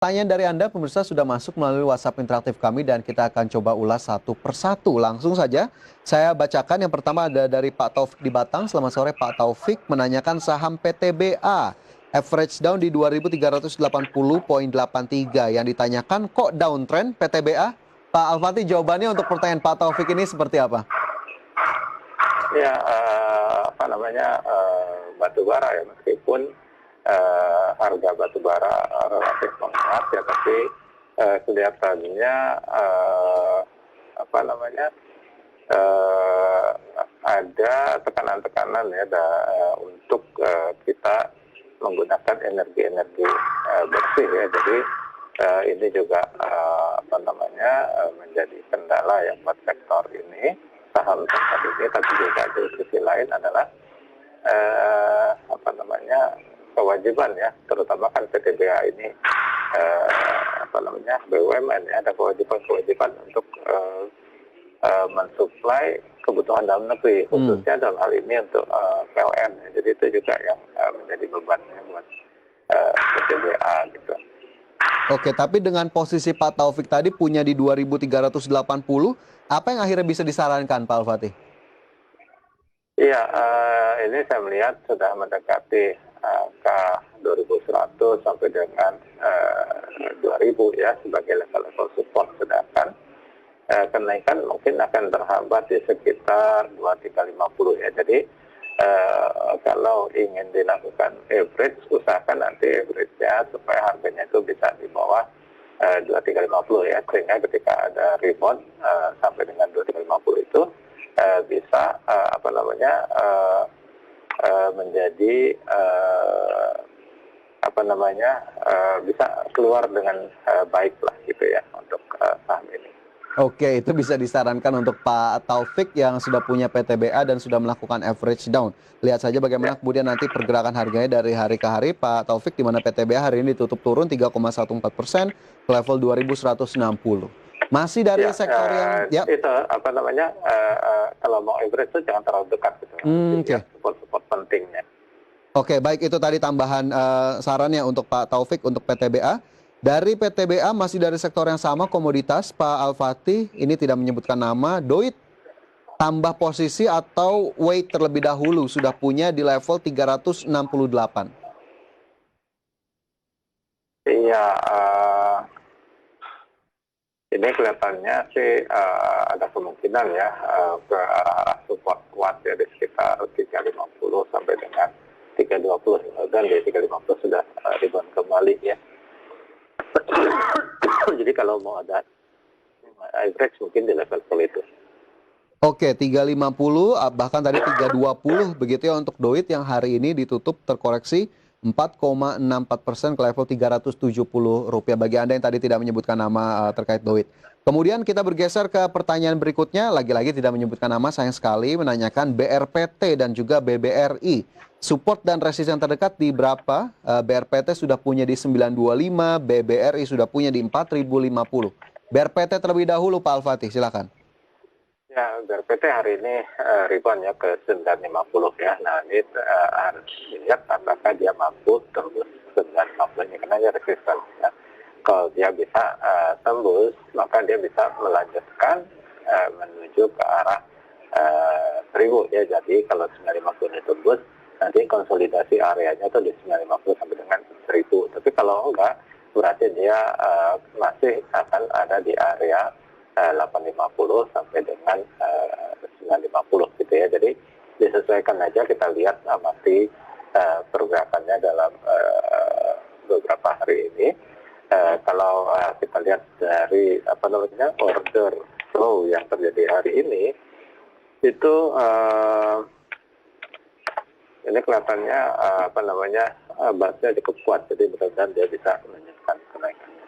Pertanyaan dari Anda pemirsa sudah masuk melalui WhatsApp interaktif kami dan kita akan coba ulas satu persatu. Langsung saja saya bacakan. Yang pertama ada dari Pak Taufik di Batang. Selamat sore Pak Taufik, menanyakan saham PTBA. Average down di 2.380.83. Yang ditanyakan kok downtrend PTBA? Pak Alfati, jawabannya untuk pertanyaan Pak Taufik ini seperti apa? Ya, batu bara ya, meskipun harga batu bara relatif menguat ya, tapi kelihatannya ada tekanan-tekanan ya untuk kita menggunakan energi-energi bersih ya. Jadi ini juga menjadi kendala ya buat sektor ini, saham sektor ini. Tapi juga di sisi lain adalah kewajiban ya, terutama kan PTBA ini BUMN ya, ada kewajiban untuk mensuplai kebutuhan dalam negeri, khususnya dalam hal ini untuk PLN. Jadi itu juga yang menjadi bebannya buat PTBA gitu. Oke, tapi dengan posisi Pak Taufik tadi punya di 2.380, apa yang akhirnya bisa disarankan Pak Alfati? Iya, ini saya melihat sudah mendekati angka 2.100 sampai dengan 2.000 ya sebagai level-level support, sedangkan kenaikan mungkin akan terhambat di sekitar 2.350 ya. Jadi kalau ingin dilakukan average, usahakan nanti average-nya supaya harganya itu bisa di bawah 2.350 ya, sehingga ketika ada rebound sampai dengan 2.350 itu bisa menjadi bisa keluar dengan baik lah gitu ya untuk saham ini. Oke, itu bisa disarankan untuk Pak Taufik yang sudah punya PTBA dan sudah melakukan average down. Lihat saja bagaimana kemudian nanti pergerakan harganya dari hari ke hari. Pak Taufik, di mana PTBA hari ini ditutup turun 3,14% ke level 2.160. Masih dari sektor yang itu kalau mau average itu jangan terlalu dekat gitu. Oke. Support pentingnya. Oke, baik, itu tadi tambahan sarannya untuk Pak Taufik untuk PTBA. Dari PTBA masih dari sektor yang sama, komoditas, Pak Alfati, ini tidak menyebutkan nama, DOIT tambah posisi atau wait terlebih dahulu, sudah punya di level 368. Iya, ini kelihatannya sih ada kemungkinan ya ke arah support kuat ya di sekitar 350 sampai dengan 320, dan di 350 sudah rebound kembali ya. Jadi kalau mau ada average mungkin di level itu. Oke, 350 bahkan tadi 320 begitu ya untuk DOIT yang hari ini ditutup terkoreksi 4,64% ke level Rp370. Bagi Anda yang tadi tidak menyebutkan nama terkait DOIT. Kemudian kita bergeser ke pertanyaan berikutnya, lagi-lagi tidak menyebutkan nama, sayang sekali, menanyakan BRPT dan juga BBRI. Support dan resisten terdekat di berapa? BRPT sudah punya di 925, BBRI sudah punya di 4.050. BRPT terlebih dahulu Pak Alfati, silakan. Ya, BRPT hari ini rebound ya ke 950 ya. Nah, ini harus dilihat apakah dia mampu tembus 950 ini, karena dia resisten ya. Kalau dia bisa tembus, maka dia bisa melanjutkan menuju ke arah 1000 ya. Jadi kalau 950 ini tembus, nanti konsolidasi areanya itu di 950 sampai dengan 1000. Tapi kalau enggak, berarti dia masih akan ada di area 850 sampai dengan 950 gitu ya. Jadi disesuaikan aja, kita lihat amati pergerakannya dalam beberapa hari ini. Kalau kita lihat dari order flow yang terjadi hari ini, itu ini kelihatannya basnya cukup kuat, jadi mudah-mudahan dia bisa melanjutkan kenaikannya.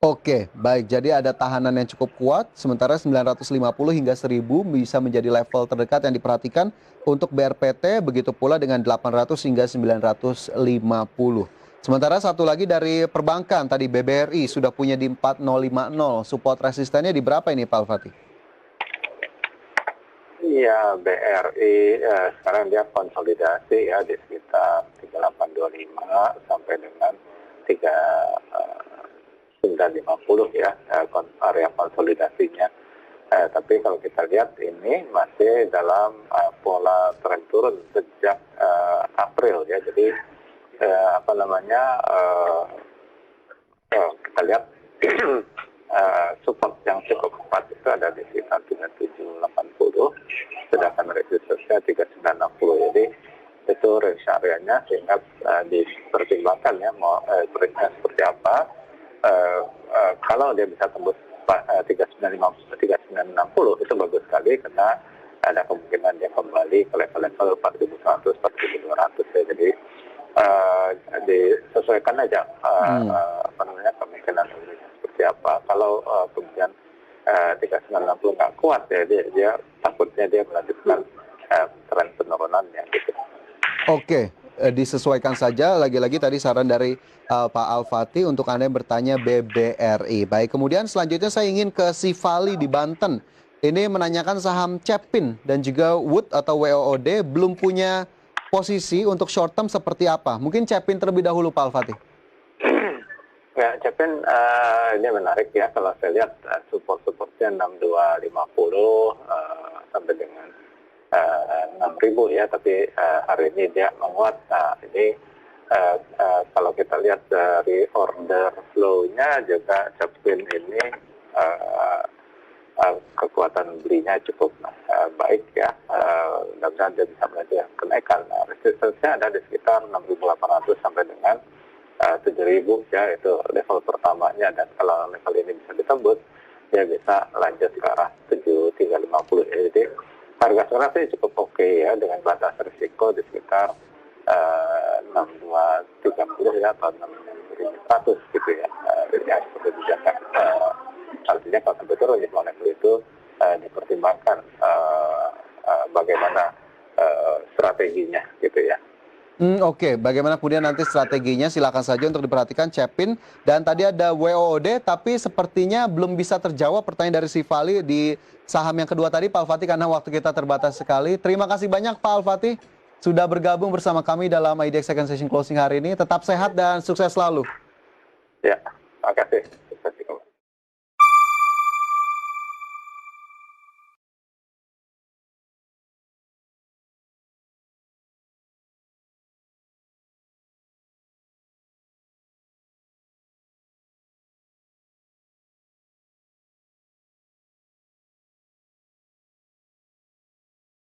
Oke, baik. Jadi ada tahanan yang cukup kuat, sementara 950 hingga 1000 bisa menjadi level terdekat yang diperhatikan untuk BRPT, begitu pula dengan 800 hingga 950. Sementara satu lagi dari perbankan, tadi BBRI sudah punya di 4050, support resistennya di berapa ini Pak Alfati? Iya, BRI sekarang dia konsolidasi ya di sekitar 3825 sampai dengan 3 950 ya, area konsolidasinya. Tapi kalau kita lihat ini masih dalam pola tren turun sejak April ya. Jadi kita lihat support yang cukup kuat itu ada di sekitar 3780, sedangkan resistance-nya 3960. Jadi itu range areanya, sehingga dipertimbangkan ya mau trendnya seperti apa. Kalau dia bisa tembus 3950, 3960 itu bagus sekali, karena ada kemungkinan dia kembali ke level-level 4100, 4200 ya. Jadi disesuaikan aja kemungkinan seperti apa. Kalau kemudian 3960 nggak kuat ya, dia takutnya dia melanjutkan tren penurunannya gitu. Oke, disesuaikan saja. Lagi-lagi tadi saran dari Pak Al-Fatih untuk Anda yang bertanya BBRI. Baik, kemudian selanjutnya saya ingin ke Sifali di Banten. Ini menanyakan saham Cepin dan juga Wood atau WOOD belum punya posisi untuk short term seperti apa. Mungkin Cepin terlebih dahulu, Pak Al-Fatih. Ya, Cepin ini menarik ya. Kalau saya lihat supportnya 6250 sampai dengan 6.000 ya, tapi hari ini dia menguat. Nah, ini kalau kita lihat dari order flow-nya juga Cepin ini kekuatan belinya cukup baik ya, dan dia bisa melihat kenaikan. Resistance-nya ada di sekitar 6.800 sampai dengan 7.000 ya, itu level pertamanya, dan kalau level ini bisa ditembus dia bisa lanjut ke arah 7.350 ya. Jadi harga sekarang sih cukup oke ya, dengan batas risiko di sekitar 6.230 ya, atau 6.100 gitu ya. Ya seperti biasa. Artinya kalau sampai turun di level itu dipertimbangkan bagaimana strateginya gitu ya. Oke, bagaimana kemudian nanti strateginya, silakan saja untuk diperhatikan Cepin. Dan tadi ada WOOD, tapi sepertinya belum bisa terjawab pertanyaan dari Sifali di saham yang kedua tadi, Pak Al-Fatih, karena waktu kita terbatas sekali. Terima kasih banyak Pak Al-Fatih sudah bergabung bersama kami dalam IDX Second Session Closing hari ini. Tetap sehat dan sukses selalu. Ya, terima kasih.